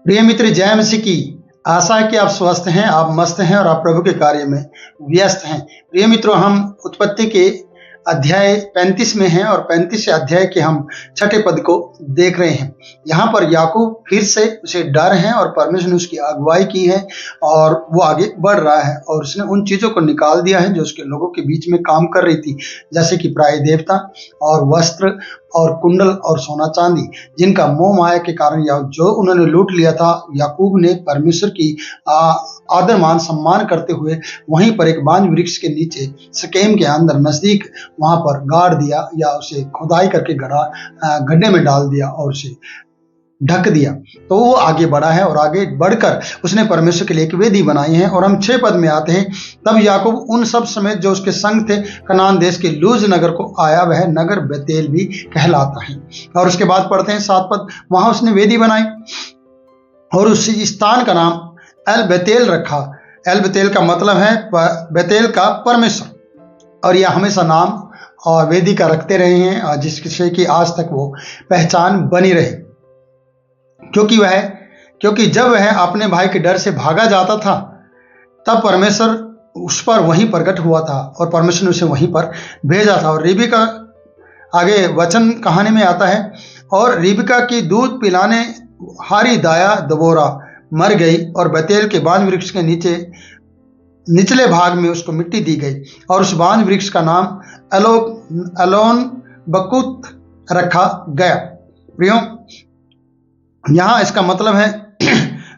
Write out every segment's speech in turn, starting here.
प्रिय मित्र, जय मसीह की। आशा है कि आप स्वस्थ हैं, आप मस्त हैं और आप प्रभु के कार्य में व्यस्त हैं। प्रिय मित्रों, हम उत्पत्ति के अध्याय 35 में हैं और 35 अध्याय के हम छठे पद को देख रहे हैं। यहाँ पर याकूब फिर से उसे डर है और परमेश्वर ने उसकी अगुवाई की है और वो आगे बढ़ रहा है और उसने उन चीजों को निकाल दिया है जो उसके लोगों के बीच में काम कर रही थी, जैसे कि प्राय देवता और वस्त्र और कुंडल और सोना चांदी, जिनका मोह माया के कारण या जो उन्होंने लूट लिया था। याकूब ने परमेश्वर की आदर मान सम्मान करते हुए वहीं पर एक बांज वृक्ष के नीचे शकेम के अंदर नजदीक वहां पर गाड़ दिया या उसे खुदाई करके गड्ढे में डाल दिया और उसे ढक दिया। तो वो आगे बढ़ा है और आगे बढ़कर उसने परमेश्वर के लिए एक वेदी बनाई है। और हम 6 पद में आते हैं। तब याकूब उन सब समेत जो उसके संग थे कनान देश के लूज नगर को आया, वह नगर बेतेल भी कहलाता है। और उसके बाद पढ़ते हैं 7 पद। वहां उसने वेदी बनाई और उस स्थान का नाम एल बेतेल रखा। एल बेतेल का मतलब है बेतेल का परमेश्वर, और यह हमेशा नाम और वेदी का रखते रहे हैं और जिससे कि आज तक वो पहचान बनी रहे। क्योंकि जब वह अपने भाई के डर से भागा जाता था तब परमेश्वर उस पर वहीं प्रकट हुआ था और परमेश्वर ने उसे वहीं पर भेजा था। और रिबिका, आगे वचन कहानी में आता है, और रिबिका की दूध पिलाने हारी दाया दबोरा मर गई और बेतेल के बांज वृक्ष के निचले भाग में उसको मिट्टी दी गई और उस बांज वृक्ष का नाम एलोन बकुत रखा गया। प्रियो, यहाँ इसका मतलब है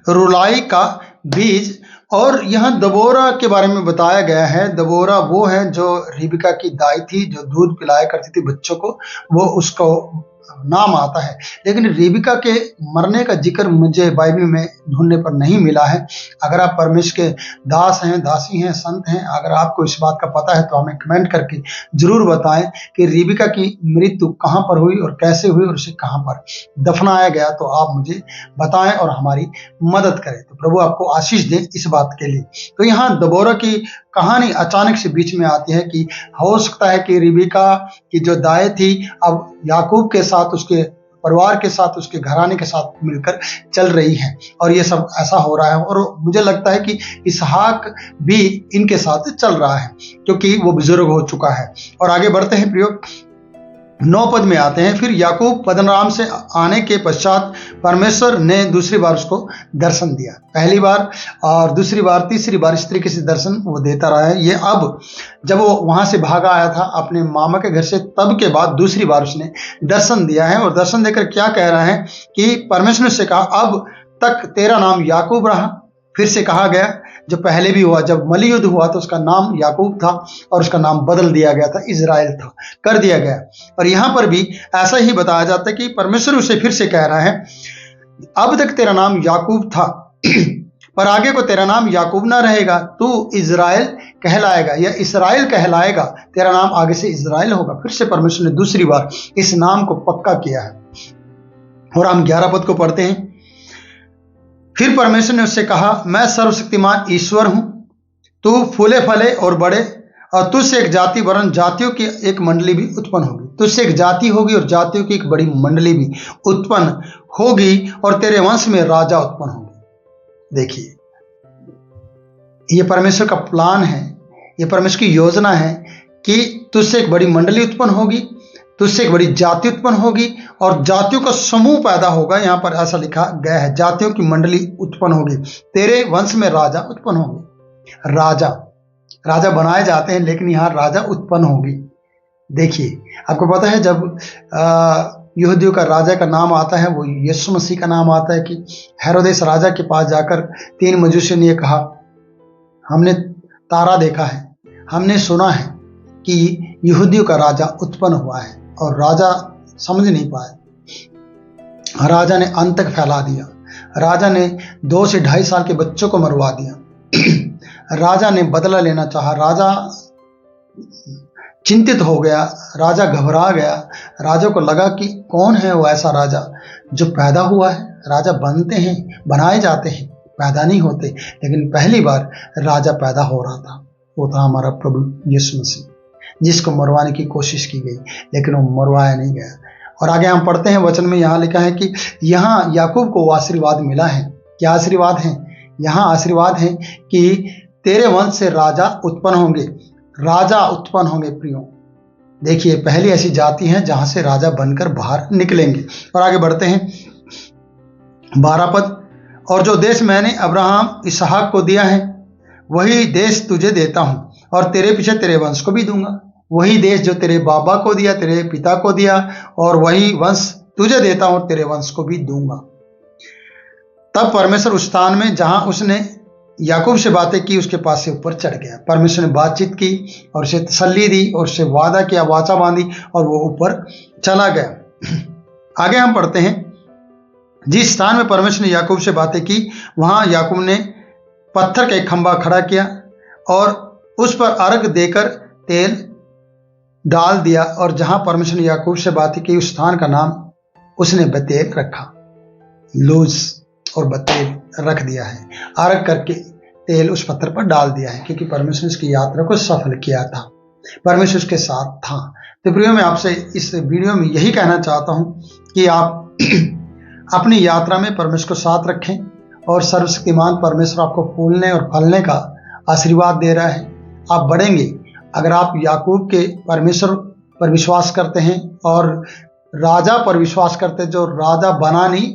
रुलाई का बीज। और यहाँ दबोरा के बारे में बताया गया है। दबोरा वो है जो रिबिका की दाई थी, जो दूध पिलाया करती थी बच्चों को, वो उसको नाम आता है। लेकिन रिबिका के मरने का जिक्र मुझे बाइबल में ढूंढने पर नहीं मिला है। अगर आप परमेश्वर के दास हैं, दासी हैं, संत हैं, अगर आपको इस बात का पता है तो हमें कमेंट करके जरूर बताएं कि रिबिका की मृत्यु कहाँ पर हुई और कैसे हुई और उसे कहाँ पर दफनाया गया। तो आप मुझे बताएं और हमारी मदद करें। तो प्रभु आपको आशीष दे इस बात के लिए। तो यहाँ दबोरा की कहानी अचानक से बीच में आती है कि हो सकता है कि रिबिका की जो दाई थी अब याकूब के साथ, उसके परिवार के साथ, उसके घराने के साथ मिलकर चल रही है और ये सब ऐसा हो रहा है। और मुझे लगता है कि इसहाक भी इनके साथ चल रहा है क्योंकि वो बुजुर्ग हो चुका है। और आगे बढ़ते हैं प्रियो, 9 पद में आते हैं। फिर याकूब पद्दनराम से आने के पश्चात परमेश्वर ने दूसरी बार उसको दर्शन दिया। पहली बार और दूसरी बार, तीसरी बार इस तरीके से दर्शन वो देता रहा है। ये अब जब वो वहां से भागा आया था अपने मामा के घर से, तब के बाद दूसरी बार उसने दर्शन दिया है। और दर्शन देकर क्या कह रहा है कि परमेश्वर से कहा, अब तक तेरा नाम याकूब रहा। फिर से कहा गया, जो पहले भी हुआ, जब मली युद्ध हुआ तो उसका नाम याकूब था और उसका नाम बदल दिया गया था, इजराइल था, कर दिया गया। और यहां पर भी ऐसा ही बताया जाता है कि परमेश्वर उसे फिर से कह रहा है, अब तक तेरा नाम याकूब था पर आगे को तेरा नाम याकूब ना रहेगा, तू इजराइल कहलाएगा या इसराइल कहलाएगा, तेरा नाम आगे से इजराइल होगा। फिर से परमेश्वर ने दूसरी बार इस नाम को पक्का किया है। और हम 11 पद को पढ़ते हैं। फिर परमेश्वर ने उससे कहा, मैं सर्वशक्तिमान ईश्वर हूं, तू फूले फले और बढ़े और तुझसे एक जाति वरन जातियों की एक मंडली भी उत्पन्न होगी। तुझसे एक जाति होगी और जातियों की एक बड़ी मंडली भी उत्पन्न होगी और तेरे वंश में राजा उत्पन्न होंगे। देखिए, ये परमेश्वर का प्लान है, ये परमेश्वर की योजना है कि तुझसे एक बड़ी मंडली उत्पन्न होगी, तुझसे एक बड़ी जाति उत्पन्न होगी और जातियों का समूह पैदा होगा। यहाँ पर ऐसा लिखा गया है, जातियों की मंडली उत्पन्न होगी, तेरे वंश में राजा उत्पन्न होंगे। राजा बनाए जाते हैं, लेकिन यहाँ राजा उत्पन्न होगी। देखिए, आपको पता है जब यहूदियों का राजा का नाम आता है वो यीशु मसीह का नाम आता है कि हेरोदेस राजा के पास जाकर 3 मजूसियों ने कहा, हमने तारा देखा है, हमने सुना है कि यहूदियों का राजा उत्पन्न हुआ है। और राजा समझ नहीं पाए। राजा ने अंत तक फैला दिया। राजा ने 2 से 2.5 साल के बच्चों को मरवा दिया। राजा ने बदला लेना चाहा। राजा चिंतित हो गया, राजा घबरा गया। राजा को लगा कि कौन है वो ऐसा राजा जो पैदा हुआ है। राजा बनते हैं, बनाए जाते हैं, पैदा नहीं होते। लेकिन पहली बार राजा पैदा हो रहा था, वो था हमारा प्रभु यीशु मसीह, जिसको मरवाने की कोशिश की गई लेकिन वो मरवाया नहीं गया। और आगे हम पढ़ते हैं वचन में, यहाँ लिखा है कि यहाँ याकूब को वो आशीर्वाद मिला है क्या आशीर्वाद हैं? यहाँ आशीर्वाद है कि तेरे वंश से राजा उत्पन्न होंगे। राजा उत्पन्न होंगे प्रियो। देखिए, पहली ऐसी जाति है जहां से राजा बनकर बाहर निकलेंगे। और आगे बढ़ते हैं 12 पद। और जो देश मैंने अब्राहम इसहाक को दिया है वही देश तुझे देता हूं, और तेरे पीछे तेरे वंश को भी दूंगा। वही देश जो तेरे बाबा को दिया, तेरे पिता को दिया, और वही वंश तुझे देता हूं और तेरे वंश को भी दूंगा। तब परमेश्वर उस स्थान में जहां उसने याकूब से बातें की उसके पास से ऊपर चढ़ गया। परमेश्वर ने बातचीत की और उसे तसल्ली दी और उससे वादा किया, वाचा बांधी, और वो ऊपर चला गया। आगे हम पढ़ते हैं, जिस स्थान में परमेश्वर ने याकूब से बातें की वहां याकूब ने पत्थर का एक खंभा खड़ा किया और उस पर अर्घ देकर तेल डाल दिया, और जहां परमेश्वर ने याकूब से बातें की उस स्थान का नाम उसने बेतेल रखा। लूज और बेतेल रख दिया है। अर्घ करके तेल उस पत्थर पर डाल दिया है, क्योंकि परमेश्वर ने उसकी यात्रा को सफल किया था। परमेश्वर उसके साथ था। तो प्रियो, मैं आपसे इस वीडियो में यही कहना चाहता हूं कि आप अपनी यात्रा में परमेश्वर को साथ रखें, और सर्वशक्तिमान परमेश्वर आपको फूलने और फलने का आशीर्वाद दे रहा है। आप बढ़ेंगे। अगर आप याकूब के परमेश्वर पर विश्वास करते हैं और राजा पर विश्वास करते हैं, जो राजा बना नहीं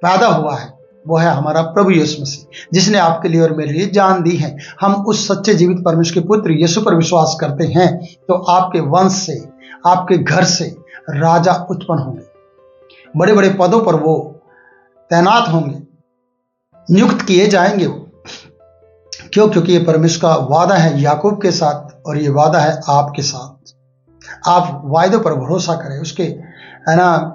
पैदा हुआ है, वो है हमारा प्रभु यीशु मसीह, जिसने आपके लिए और मेरे लिए जान दी है। हम उस सच्चे जीवित परमेश्वर के पुत्र यीशु पर विश्वास करते हैं, तो आपके वंश से, आपके घर से राजा उत्पन्न होंगे। बड़े बड़े पदों पर वो तैनात होंगे, नियुक्त किए जाएंगे। वो क्यों? क्योंकि ये परमेश्वर का वादा है याकूब के साथ, और ये वादा है आपके साथ। आप वायदों पर भरोसा करें, उसके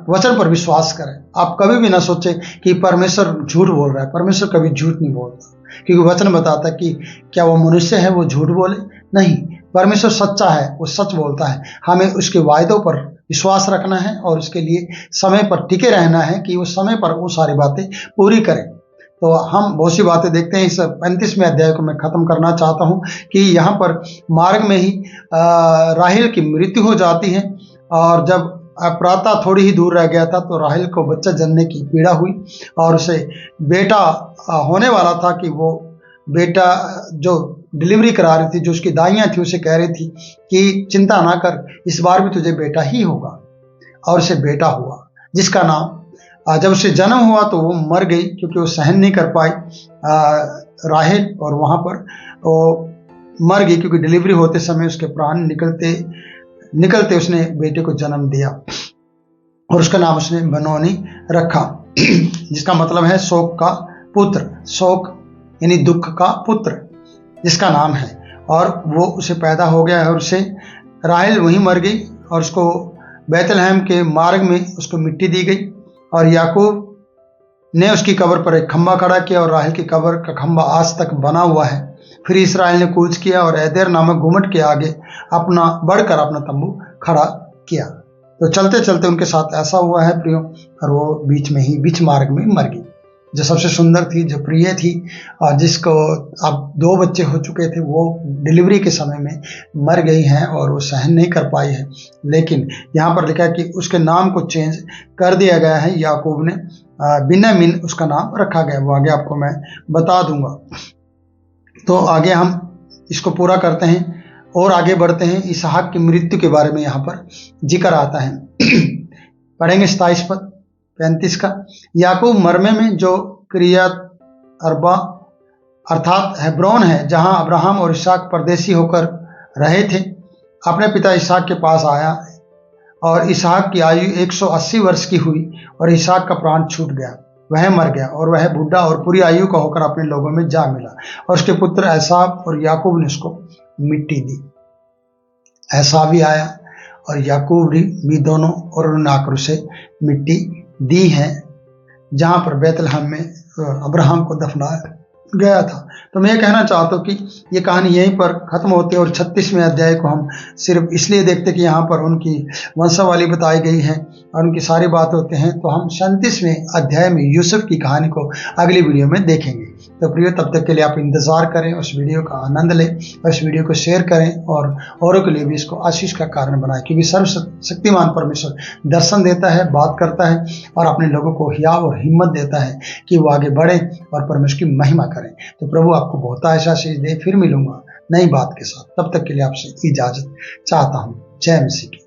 वचन पर विश्वास करें। आप कभी भी ना सोचें कि परमेश्वर झूठ बोल रहा है। परमेश्वर कभी झूठ नहीं बोलता, क्योंकि वचन बताता है कि क्या वो मनुष्य है वो झूठ बोले? नहीं, परमेश्वर सच्चा है, वो सच बोलता है। हमें उसके वायदों पर विश्वास रखना है और उसके लिए समय पर टिके रहना है कि वो समय पर वो सारी बातें पूरी करें। तो हम बहुत सी बातें देखते हैं। इस 35वें अध्याय को मैं खत्म करना चाहता हूं कि यहाँ पर मार्ग में ही राहेल की मृत्यु हो जाती है, और जब प्रातः थोड़ी ही दूर रह गया था तो राहेल को बच्चा जन्मने की पीड़ा हुई, और उसे बेटा होने वाला था कि वो बेटा जो डिलीवरी करा रही थी, जो उसकी दाइयाँ थी, उसे कह रही थी कि चिंता ना कर, इस बार भी तुझे बेटा ही होगा। और उसे बेटा हुआ, जिसका नाम जब उसे जन्म हुआ तो वो मर गई, क्योंकि वो सहन नहीं कर पाई राहेल, और वहाँ पर वो मर गई, क्योंकि डिलीवरी होते समय उसके प्राण निकलते उसने बेटे को जन्म दिया, और उसका नाम उसने बनोनी रखा, जिसका मतलब है शोक का पुत्र। शोक यानी दुख का पुत्र, जिसका नाम है। और वो उसे पैदा हो गया है, और उसे राहेल वहीं मर गई, और उसको बैतलहम के मार्ग में उसको मिट्टी दी गई, और याकूब ने उसकी कब्र पर एक खंभा खड़ा किया, और राहेल की कब्र का खंभा आज तक बना हुआ है। फिर इसराइल ने कूच किया और एदेर नामक घुमट के आगे बढ़कर अपना तंबू खड़ा किया। तो चलते चलते उनके साथ ऐसा हुआ है प्रियो, और वो बीच मार्ग में मर गई, जो सबसे सुंदर थी, जो प्रिय थी, और जिसको अब 2 बच्चे हो चुके थे, वो डिलीवरी के समय में मर गई हैं और वो सहन नहीं कर पाई है। लेकिन यहाँ पर लिखा है कि उसके नाम को चेंज कर दिया गया है। याकूब ने बिन्यामीन उसका नाम रखा गया, वो आगे आपको मैं बता दूंगा। तो आगे हम इसको पूरा करते हैं और आगे बढ़ते हैं। इसहाक की मृत्यु के बारे में यहाँ पर जिक्र आता है। पढ़ेंगे 27 पद 35 का। याकूब मरमे में जो किर्यत अर्बा अर्थात हेब्रोन है, जहां अब्राहम और इसहाक परदेसी होकर रहे थे, अपने पिता इसहाक के पास आया, और इसहाक की आयु 180 वर्ष की हुई, और इसहाक का प्राण छूट गया, वह मर गया, और वह बूढ़ा और पूरी आयु का होकर अपने लोगों में जा मिला, और उसके पुत्र एसाव और याकूब ने उसको मिट्टी दी। एसाव भी आया और याकूब भी दोनों, और उन्होंने आकर उसे मिट्टी दी है, जहां पर बैतलहम में अब्राहम को दफनाया गया था। तो मैं ये कहना चाहता हूँ कि ये कहानी यहीं पर खत्म होती है, और 36वें अध्याय को हम सिर्फ इसलिए देखते कि यहाँ पर उनकी वंशावली बताई गई है और उनकी सारी बात होते हैं। तो हम 37वें अध्याय में यूसुफ की कहानी को अगली वीडियो में देखेंगे। तो प्रियो, तब तक के लिए आप इंतज़ार करें, उस वीडियो का आनंद लें और इस वीडियो को शेयर करें और औरों के लिए भी इसको आशीष का कारण बनाएं, क्योंकि सर्वशक्तिमान परमेश्वर दर्शन देता है, बात करता है और अपने लोगों को हियाव और हिम्मत देता है कि वो आगे बढ़े और परमेश्वर की महिमा करें। तो प्रभु आपको बहुत आशीष दे। फिर मिलूंगा नई बात के साथ, तब तक के लिए आपसे इजाज़त चाहता हूँ। जय मसीह की।